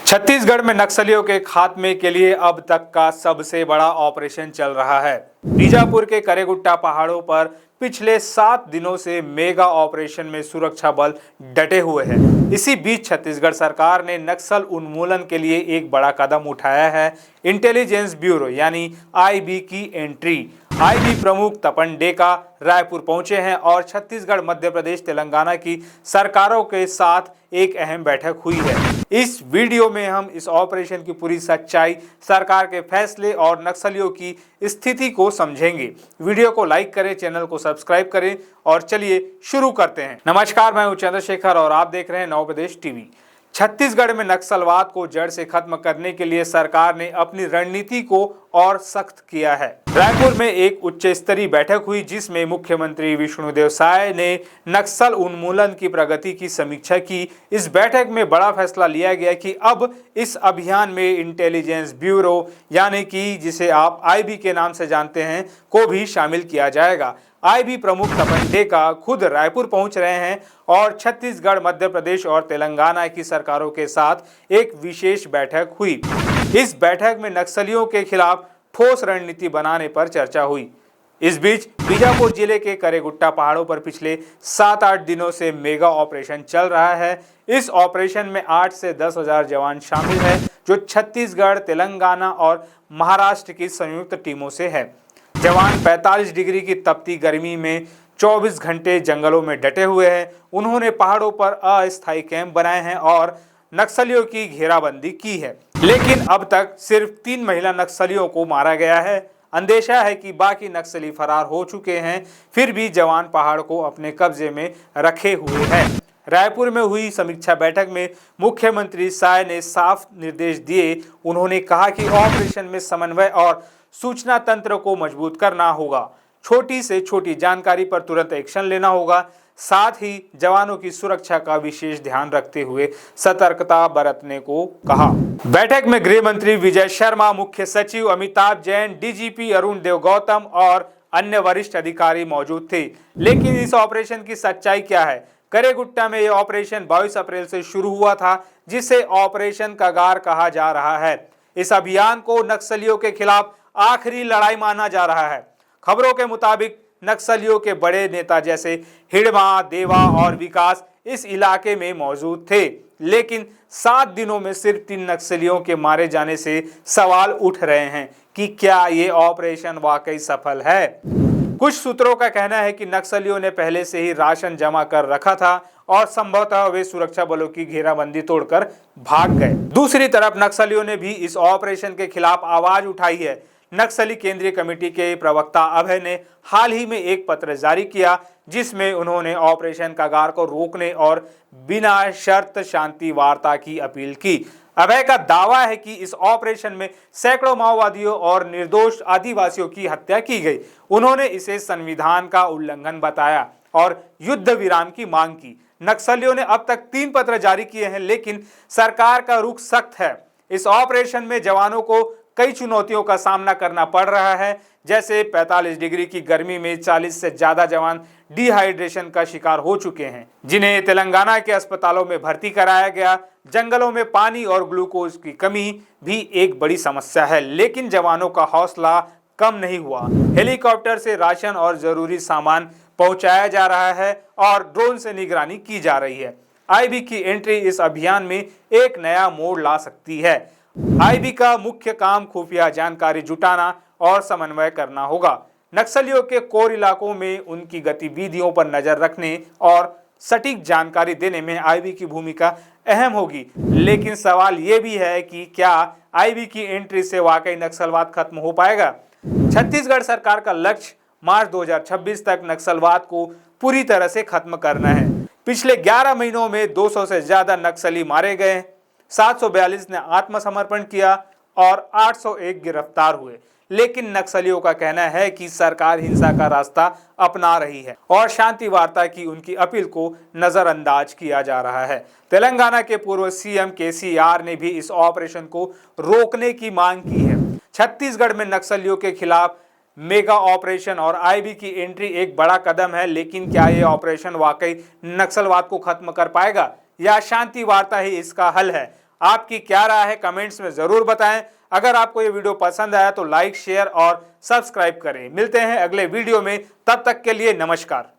छत्तीसगढ़ में नक्सलियों के खात्मे के लिए अब तक का सबसे बड़ा ऑपरेशन चल रहा है। बीजापुर के करेगुट्टा पहाड़ों पर पिछले 7 दिनों से मेगा ऑपरेशन में सुरक्षा बल डटे हुए हैं। इसी बीच छत्तीसगढ़ सरकार ने नक्सल उन्मूलन के लिए एक बड़ा कदम उठाया है। इंटेलिजेंस ब्यूरो यानी आईबी की एंट्री। आईबी प्रमुख तपन डेका रायपुर पहुंचे हैं और छत्तीसगढ़, मध्य प्रदेश, तेलंगाना की सरकारों के साथ एक अहम बैठक हुई है। इस वीडियो में हम इस ऑपरेशन की पूरी सच्चाई, सरकार के फैसले और नक्सलियों की स्थिति को समझेंगे। वीडियो को लाइक करें, चैनल को सब्सक्राइब करें और चलिए शुरू करते हैं। नमस्कार, मैं हूं चंद्रशेखर और आप देख रहे हैं नव प्रदेश टीवी। छत्तीसगढ़ में नक्सलवाद को जड़ से खत्म करने के लिए सरकार ने अपनी रणनीति को और सख्त किया है। रायपुर में एक उच्च स्तरीय बैठक हुई जिसमें मुख्यमंत्री विष्णुदेव साय ने नक्सल उन्मूलन की प्रगति की समीक्षा की। इस बैठक में बड़ा फैसला लिया गया कि अब इस अभियान में इंटेलिजेंस ब्यूरो यानी कि जिसे आप आईबी के नाम से जानते हैं को भी शामिल किया जाएगा। आईबी प्रमुख तपन डेका खुद रायपुर पहुंच रहे हैं और छत्तीसगढ़, मध्य प्रदेश और तेलंगाना की सरकारों के साथ एक विशेष बैठक हुई। इस बैठक में नक्सलियों के खिलाफ ठोस रणनीति बनाने पर चर्चा हुई। इस बीच बीजापुर जिले के करेगुट्टा पहाड़ों पर पिछले 7-8 दिनों से मेगा ऑपरेशन चल रहा है। इस ऑपरेशन में 8 से 10 हजार जवान शामिल हैं, जो छत्तीसगढ़, तेलंगाना और महाराष्ट्र की संयुक्त टीमों से है। जवान 45 डिग्री की तपती गर्मी में 24 घंटे जंगलों में डटे हुए हैं। उन्होंने पहाड़ों पर अस्थायी कैंप बनाए हैं और नक्सलियों की घेराबंदी की है। लेकिन अब तक सिर्फ 3 महिला नक्सलियों को मारा गया है। अंदेशा है कि बाकी नक्सली फरार हो चुके हैं, फिर भी जवान पहाड़ को अपने कब्जे में रखे हुए हैं। रायपुर में हुई समीक्षा बैठक में मुख्यमंत्री साय ने साफ निर्देश दिए। उन्होंने कहा कि ऑपरेशन में समन्वय और सूचना तंत्र को मजबूत करना होगा। छोटी से छोटी जानकारी पर तुरंत एक्शन लेना होगा। साथ ही जवानों की सुरक्षा का विशेष ध्यान रखते हुए सतर्कता बरतने को कहा। बैठक में गृह मंत्री विजय शर्मा, मुख्य सचिव अमिताभ जैन, डीजीपी अरुण देव गौतम और अन्य वरिष्ठ अधिकारी मौजूद थे। लेकिन इस ऑपरेशन की सच्चाई क्या है? करेगुट्टा में यह ऑपरेशन 22 अप्रैल से शुरू हुआ था, जिसे ऑपरेशन कगार कहा जा रहा है। इस अभियान को नक्सलियों के खिलाफ आखिरी लड़ाई माना जा रहा है। खबरों के मुताबिक नक्सलियों के बड़े नेता जैसे हिड़मा, देवा और विकास इस इलाके में मौजूद थे। लेकिन 7 दिनों में सिर्फ 3 नक्सलियों के मारे जाने से सवाल उठ रहे हैं कि क्या ये ऑपरेशन वाकई सफल है। कुछ सूत्रों का कहना है कि नक्सलियों ने पहले से ही राशन जमा कर रखा था और संभवतः वे सुरक्षा बलों की घेराबंदी तोड़कर भाग गए। दूसरी तरफ नक्सलियों ने भी इस ऑपरेशन के खिलाफ आवाज उठाई है। नक्सली केंद्रीय कमेटी के प्रवक्ता अभय ने हाल ही में एक पत्र जारी किया जिसमें उन्होंने ऑपरेशन कगार को रोकने और बिना शर्त शांति वार्ता की अपील की। अभय का दावा है कि इस ऑपरेशन में सैकड़ों माओवादियों और निर्दोष आदिवासियों की हत्या की गई। उन्होंने इसे संविधान का उल्लंघन बताया और युद्ध विराम की मांग की। नक्सलियों ने अब तक 3 पत्र जारी किए हैं, लेकिन सरकार का रुख सख्त है। इस ऑपरेशन में जवानों को कई चुनौतियों का सामना करना पड़ रहा है, जैसे 45 डिग्री की गर्मी में 40 से ज्यादा जवान डिहाइड्रेशन का शिकार हो चुके हैं, जिन्हें तेलंगाना के अस्पतालों में भर्ती कराया गया। जंगलों में पानी और ग्लूकोज की कमी भी एक बड़ी समस्या है, लेकिन जवानों का हौसला कम नहीं हुआ। हेलीकॉप्टर से राशन और जरूरी सामान पहुंचाया जा रहा है और ड्रोन से निगरानी की जा रही है। आईबी की एंट्री इस अभियान में एक नया मोड़ ला सकती है। आईबी का मुख्य काम खुफिया जानकारी जुटाना और समन्वय करना होगा। नक्सलियों के कोर इलाकों में उनकी गतिविधियों पर नजर रखने और सटीक जानकारी देने में आईबी की भूमिका अहम होगी। लेकिन सवाल ये भी है कि क्या आईबी की एंट्री से वाकई नक्सलवाद खत्म हो पाएगा? छत्तीसगढ़ सरकार का लक्ष्य मार्च 2026 तक नक्सलवाद को पूरी तरह से खत्म करना है। पिछले 11 महीनों में 200 से ज्यादा नक्सली मारे गए, 742 ने आत्मसमर्पण किया और 801 गिरफ्तार हुए। लेकिन नक्सलियों का कहना है कि सरकार हिंसा का रास्ता अपना रही है और शांति वार्ता की उनकी अपील को नजरअंदाज किया जा रहा है। तेलंगाना के पूर्व सीएम केसीआर ने भी इस ऑपरेशन को रोकने की मांग की है। छत्तीसगढ़ में नक्सलियों के खिलाफ मेगा ऑपरेशन और आईबी की एंट्री एक बड़ा कदम है, लेकिन क्या ये ऑपरेशन वाकई नक्सलवाद को खत्म कर पाएगा या शांति वार्ता ही इसका हल है? आपकी क्या राय है कमेंट्स में जरूर बताएं। अगर आपको ये वीडियो पसंद आया तो लाइक, शेयर और सब्सक्राइब करें। मिलते हैं अगले वीडियो में, तब तक के लिए नमस्कार।